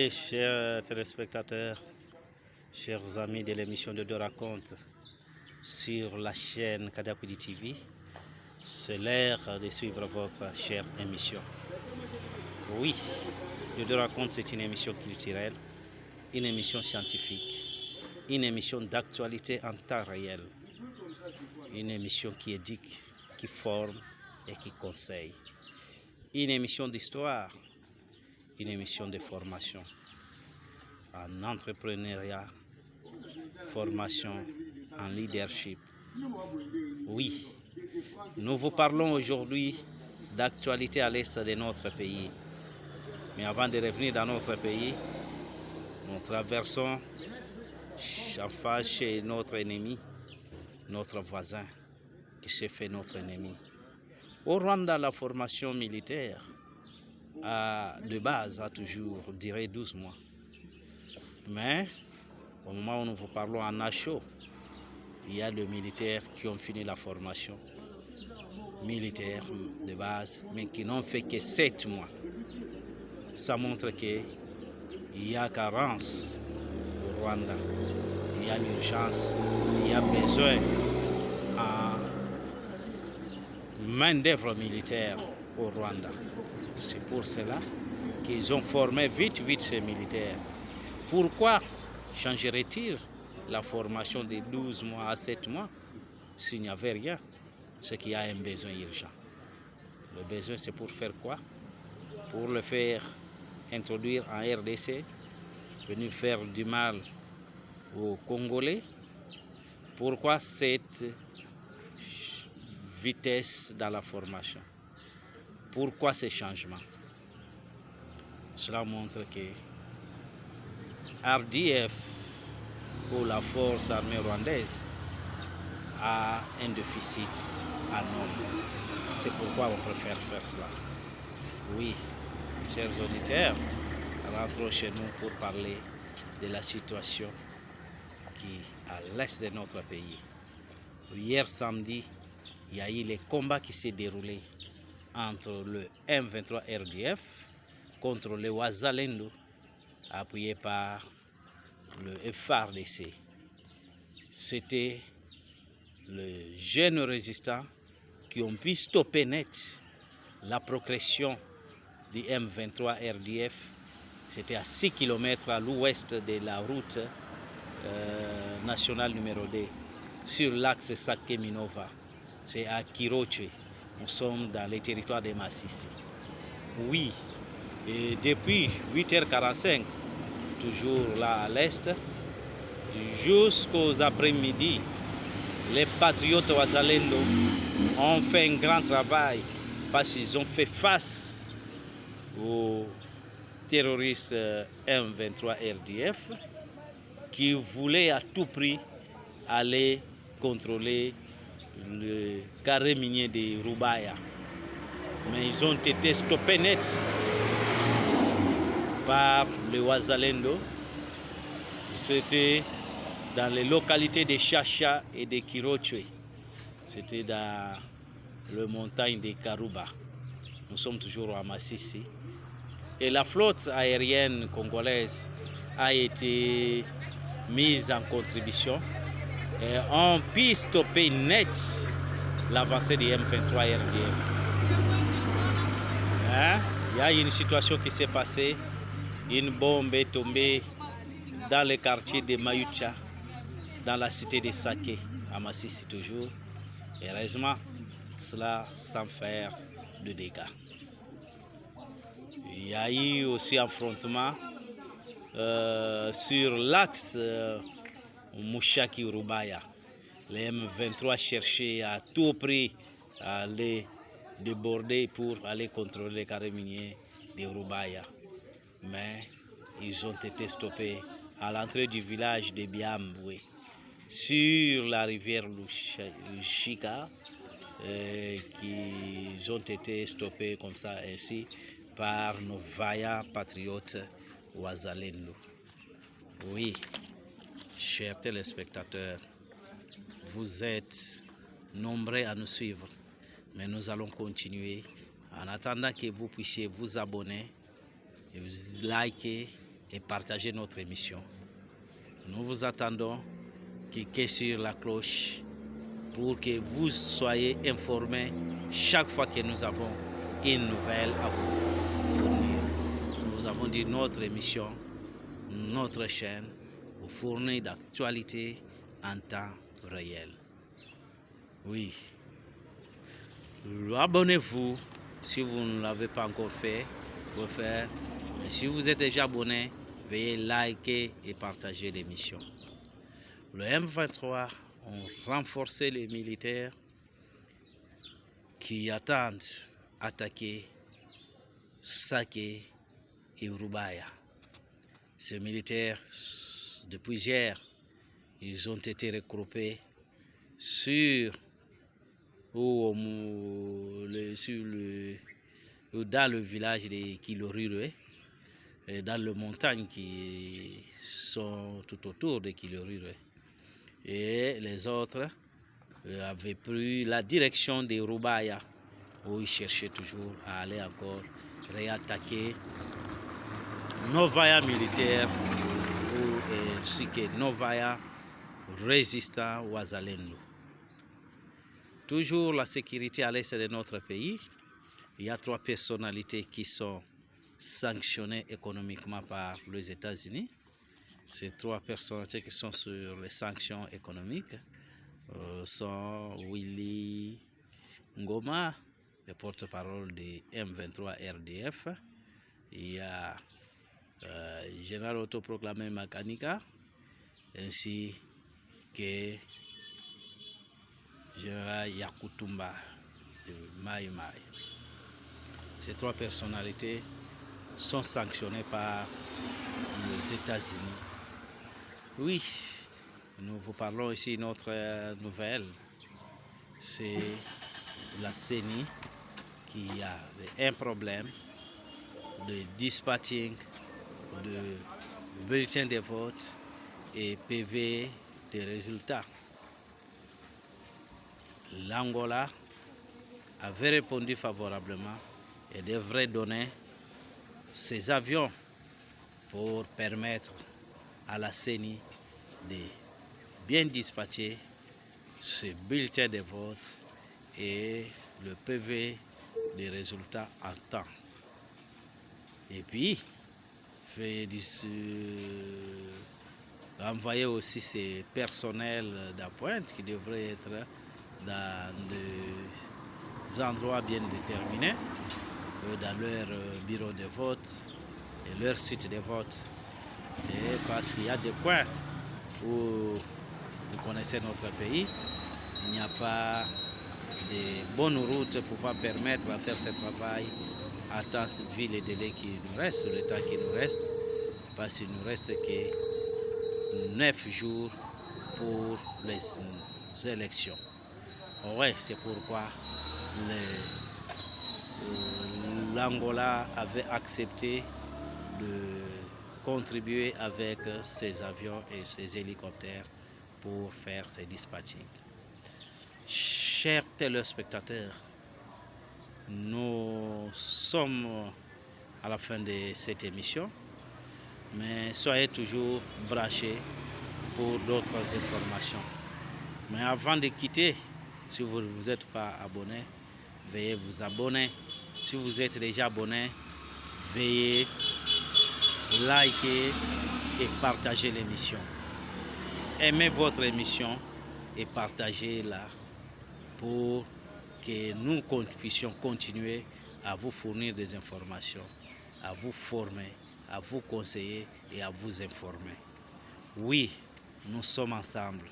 Oui, chers téléspectateurs, chers amis de l'émission de Deux Racontes sur la chaîne Kadakoudi TV, c'est l'heure de suivre votre chère émission. Oui, de Deux Racontes, c'est une émission culturelle, une émission scientifique, une émission d'actualité en temps réel, une émission qui éduque, qui forme et qui conseille, une émission d'histoire, une émission de formation en entrepreneuriat, formation en leadership. Oui, nous vous parlons aujourd'hui d'actualité à l'est de notre pays. Mais avant de revenir dans notre pays, nous traversons en face chez notre ennemi, notre voisin, qui s'est fait notre ennemi. Au Rwanda, la formation militaire de base a toujours duré 12 mois. Mais au moment où nous vous parlons en Nacho, il y a des militaires qui ont fini la formation militaire de base, mais qui n'ont fait que 7 mois. Ça montre qu'il y a carence au Rwanda, il y a l'urgence, il y a besoin de main-d'œuvre militaire au Rwanda. C'est pour cela qu'ils ont formé vite ces militaires. Pourquoi changerait-il la formation de 12 mois à 7 mois s'il n'y avait rien? C'est qu'il y a un besoin urgent. Le besoin, c'est pour faire quoi? Pour le faire introduire en RDC, venir faire du mal aux Congolais. Pourquoi cette vitesse dans la formation? Pourquoi ces changements? Cela montre que RDF, ou la force armée rwandaise, a un déficit en nombre. C'est pourquoi on préfère faire cela. Oui, chers auditeurs, rentrons chez nous pour parler de la situation qui est à l'est de notre pays. Hier samedi, il y a eu les combats qui s'est déroulé entre le M23 RDF contre le Wazalendo, appuyé par le FARDC. C'était les jeunes résistants qui ont pu stopper net la progression du M23 RDF. C'était à 6 km à l'ouest de la route nationale numéro 2 sur l'axe Sake-Minova. C'est à Kiroche. Nous sommes dans les territoires de Massissi. Oui, et depuis 8h45, toujours là à l'est, jusqu'aux après-midi, les patriotes Wazalendo ont fait un grand travail parce qu'ils ont fait face aux terroristes M23 RDF qui voulaient à tout prix aller contrôler le carré minier de Rubaya. Mais ils ont été stoppés net par le Wazalendo. C'était dans les localités de Chacha et de Kiroche. C'était dans les montagnes de Karuba. Nous sommes toujours à Massissi. Et la flotte aérienne congolaise a été mise en contribution et on pu stopper net l'avancée du M23 RDF. Il y a une situation qui s'est passée. Une bombe est tombée dans le quartier de Mayucha, dans la cité de Sake, à Massissi toujours. Et heureusement, cela sans faire de dégâts. Il y a eu aussi affrontement sur l'axe Mushaki-Rubaya. Les M23 cherchaient à tout prix à aller déborder pour aller contrôler les carrés miniers de Rubaya. Mais ils ont été stoppés à l'entrée du village de Biambwe, sur la rivière Lushika, qui ont été stoppés comme ça ainsi par nos vaillants patriotes Wazalendo. Oui, chers téléspectateurs, vous êtes nombreux à nous suivre, mais nous allons continuer en attendant que vous puissiez vous abonner, et vous liker et partagez notre émission. Nous vous attendons, cliquez sur la cloche pour que vous soyez informés chaque fois que nous avons une nouvelle à vous fournir. Nous avons dit notre émission, notre chaîne, vous fournit d'actualités en temps réel. Oui. Abonnez-vous si vous ne l'avez pas encore fait. Vous pouvez faire. Et si vous êtes déjà abonné, veuillez liker et partager l'émission. Le M23 ont renforcé les militaires qui attendent attaquer Sake et Rubaya. Ces militaires, depuis hier, ils ont été regroupés dans le village de Kilorure, dans les montagnes qui sont tout autour de Kilorure. Et les autres avaient pris la direction de Rubaya, où ils cherchaient toujours à aller encore réattaquer Novaya militaire ainsi que Novaya résistant Wazalendo. Toujours la sécurité à l'est de notre pays. Il y a 3 personnalités qui sont sanctionnées économiquement par les États-Unis. Ces 3 personnalités qui sont sur les sanctions économiques sont Willy Ngoma, le porte-parole de M23 RDF. Il y a général autoproclamé Makanika, ainsi que général Yakutumba de Mai Mai. Ces 3 personnalités sont sanctionnées par les États-Unis. Oui, nous vous parlons ici d'une autre nouvelle. C'est la CENI qui a un problème de dispatching de bulletins de vote et PV des résultats. L'Angola avait répondu favorablement et devrait donner ses avions pour permettre à la CENI de bien dispatcher ce bulletin de vote et le PV des résultats en temps. Et puis, envoyer aussi ces personnels d'appointe qui devraient être dans des endroits bien déterminés, dans leur bureau de vote et leur site de vote. Et parce qu'il y a des coins où vous connaissez notre pays, il n'y a pas de bonnes routes pour permettre de faire ce travail à temps vu les délais qui nous restent, le temps qui nous reste, parce qu'il ne nous reste que 9 jours pour les élections. Oui, c'est pourquoi l'Angola avait accepté de contribuer avec ses avions et ses hélicoptères pour faire ces dispatchings. Chers téléspectateurs, nous sommes à la fin de cette émission, mais soyez toujours branchés pour d'autres informations. Mais avant de quitter, si vous ne vous êtes pas abonné, veuillez vous abonner. Si vous êtes déjà abonné, veuillez liker et partager l'émission. Aimez votre émission et partagez-la pour que nous puissions continuer à vous fournir des informations, à vous former, à vous conseiller et à vous informer. Oui, nous sommes ensemble.